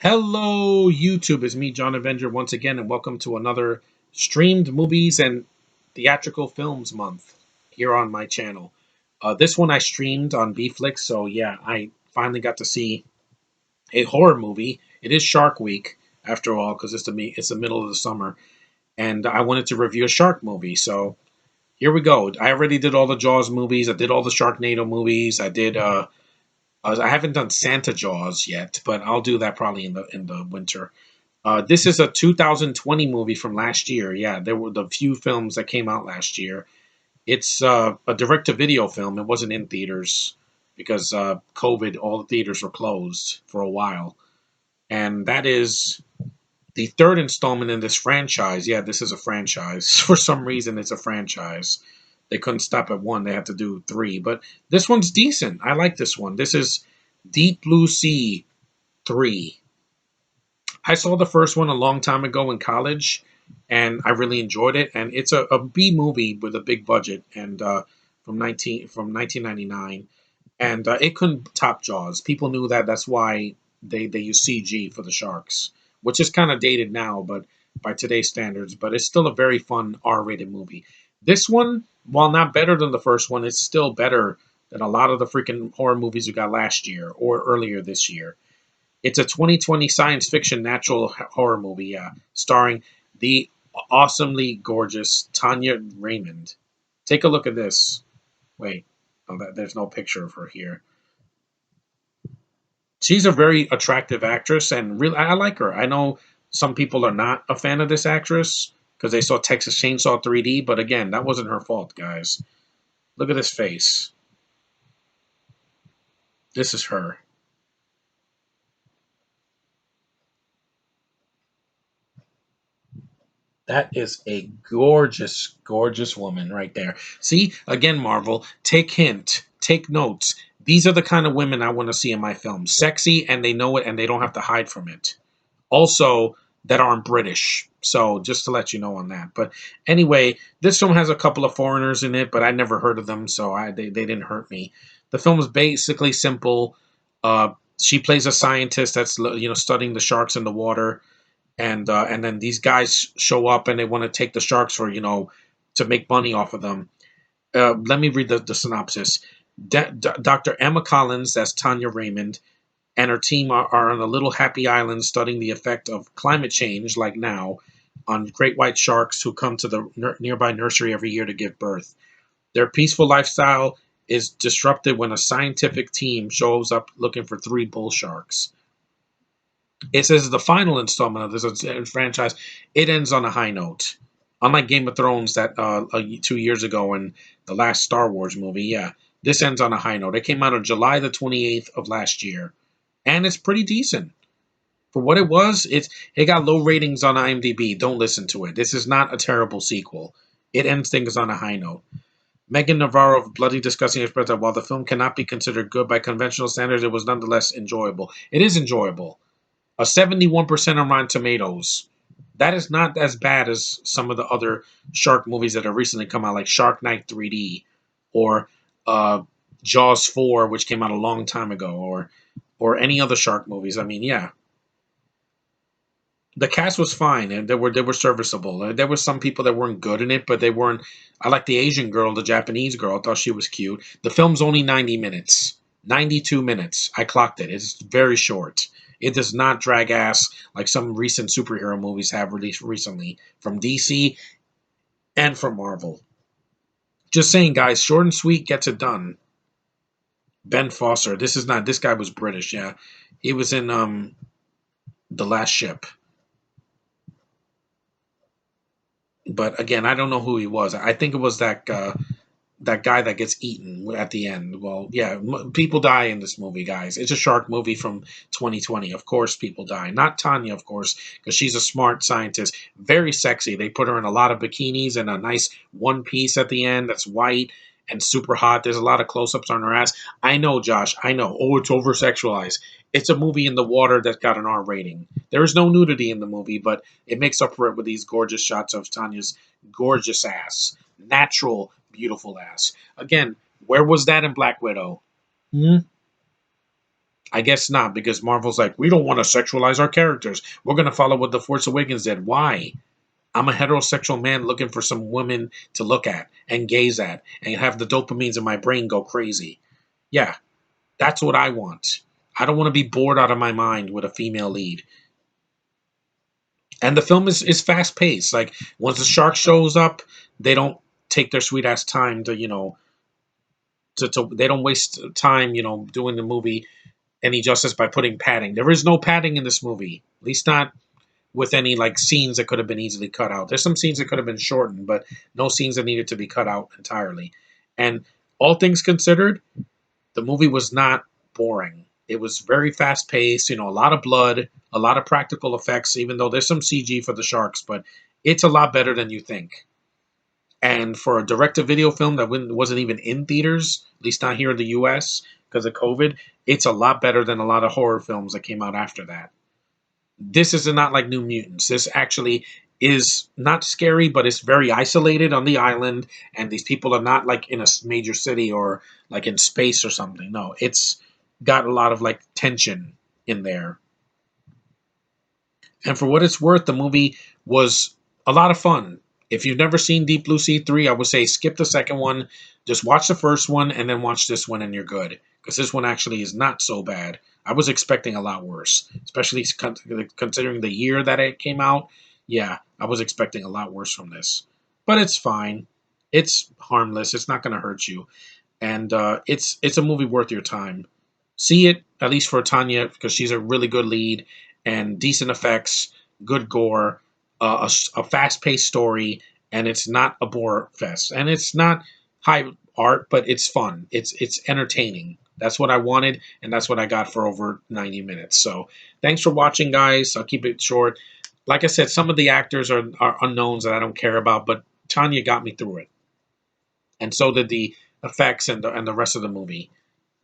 Hello, YouTube. It's me, John Avenger, once again, and welcome to another streamed movies and theatrical films month here on my channel. This one I streamed on Bflix, so yeah, I finally got to see a horror movie. It is Shark Week, after all, because it's the middle of the summer, and I wanted to review a shark movie. So here we go. I already did all the Jaws movies. I did all the Sharknado movies. I haven't done Santa Jaws yet, but I'll do that probably in the winter. This is a 2020 movie from last year. Yeah, there were the few films that came out last year. It's a direct-to-video film. It wasn't in theaters because COVID. All the theaters were closed for a while, and that is the third installment in this franchise. Yeah, this is a franchise. For some reason, it's a franchise. They couldn't stop at one. They had to do three, but this one's decent. I like this one. This is Deep Blue Sea 3. I saw the first one a long time ago in college, and I really enjoyed it. And it's a B movie with a big budget, and from 1999, and it couldn't top Jaws. People knew that. That's why they use CG for the sharks, which is kind of dated now, but by today's standards. But it's still a very fun R-rated movie. This one, while not better than the first one, it's still better than a lot of the freaking horror movies we got last year or earlier this year. It's a 2020 science fiction natural horror movie, starring the awesomely gorgeous Tanya Raymond. Take a look at this. Wait, there's no picture of her here. She's a very attractive actress, and really, I like her. I know some people are not a fan of this actress because they saw Texas Chainsaw 3D, but again, that wasn't her fault, guys. Look at this face. This is her. That is a gorgeous, gorgeous woman right there. See, again, Marvel, take hint, take notes. These are the kind of women I want to see in my films. Sexy, and they know it, and they don't have to hide from it. Also, that aren't British. So, just to let you know on that. But anyway, this film has a couple of foreigners in it, but I never heard of them, so they didn't hurt me. The film is basically simple. She plays a scientist that's studying the sharks in the water, and then these guys show up and they want to take the sharks for to make money off of them. Let me read the synopsis. Dr. Emma Collins, that's Tanya Raymond, and her team are on a little happy island studying the effect of climate change, like now, on great white sharks who come to the nearby nursery every year to give birth. Their peaceful lifestyle is disrupted when a scientific team shows up looking for three bull sharks. It says the final installment of this franchise, it ends on a high note. Unlike Game of Thrones that 2 years ago and the last Star Wars movie, yeah, this ends on a high note. It came out on July the 28th of last year, and it's pretty decent for what it was. It got low ratings on IMDb. Don't listen to it. This is not a terrible sequel. It ends things on a high note. Megan Navarro of Bloody Disgusting expressed that while the film cannot be considered good by conventional standards, it was nonetheless enjoyable. It is enjoyable. A 71% on Rotten Tomatoes. That is not as bad as some of the other shark movies that have recently come out, like Shark Night 3D or uh, Jaws 4, which came out a long time ago, or any other shark movies. I mean, yeah, the cast was fine and they were serviceable. There were some people that weren't good in it, but they weren't. I like the Asian girl, the Japanese girl. I thought she was cute. The film's only 90 minutes, 92 minutes. I clocked it. It's very short. It does not drag ass like some recent superhero movies have released recently from DC and from Marvel. Just saying, guys, short and sweet gets it done. Ben Foster. This is not. This guy was British. Yeah, he was in The Last Ship. But again, I don't know who he was. I think it was that guy that gets eaten at the end. Well, yeah, people die in this movie, guys. It's a shark movie from 2020. Of course, people die. Not Tanya, of course, because she's a smart scientist, very sexy. They put her in a lot of bikinis and a nice one piece at the end that's white and super hot. There's a lot of close-ups on her ass. I know, Josh. I know. Oh, it's over-sexualized. It's a movie in the water that's got an R rating. There is no nudity in the movie, but it makes up for it with these gorgeous shots of Tanya's gorgeous ass. Natural, beautiful ass. Again, where was that in Black Widow? Hmm? I guess not, because Marvel's like, we don't want to sexualize our characters. We're going to follow what The Force Awakens did. Why? I'm a heterosexual man looking for some women to look at and gaze at and have the dopamines in my brain go crazy. Yeah, that's what I want. I don't want to be bored out of my mind with a female lead. And the film is fast paced. Like once the shark shows up, they don't take their sweet ass time to, to they don't waste time, doing the movie any justice by putting padding. There is no padding in this movie. At least not with any like scenes that could have been easily cut out. There's some scenes that could have been shortened, but no scenes that needed to be cut out entirely. And all things considered, the movie was not boring. It was very fast paced, a lot of blood, a lot of practical effects, even though there's some CG for the sharks, but it's a lot better than you think. And for a direct to video film that wasn't even in theaters, at least not here in the US because of COVID, it's a lot better than a lot of horror films that came out after that. This is not like New Mutants. This actually is not scary, but it's very isolated on the island, and these people are not like in a major city or like in space or something. No, it's got a lot of like tension in there. And for what it's worth, the movie was a lot of fun. If you've never seen Deep Blue Sea 3, I would say skip the second one. Just watch the first one and then watch this one and you're good. Because this one actually is not so bad. I was expecting a lot worse, especially considering the year that it came out. Yeah, I was expecting a lot worse from this. But it's fine. It's harmless. It's not going to hurt you. And it's a movie worth your time. See it, at least for Tanya, because she's a really good lead and decent effects, good gore, a fast paced story, and it's not a bore fest. And it's not high art, but it's fun. It's entertaining. That's what I wanted, and that's what I got for over 90 minutes. So thanks for watching, guys. I'll keep it short. Like I said, some of the actors are unknowns that I don't care about, but Tanya got me through it. And so did the effects and the rest of the movie.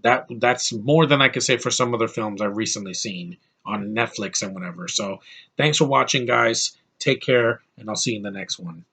That's more than I could say for some other films I've recently seen on Netflix and whatever. So thanks for watching, guys. Take care, and I'll see you in the next one.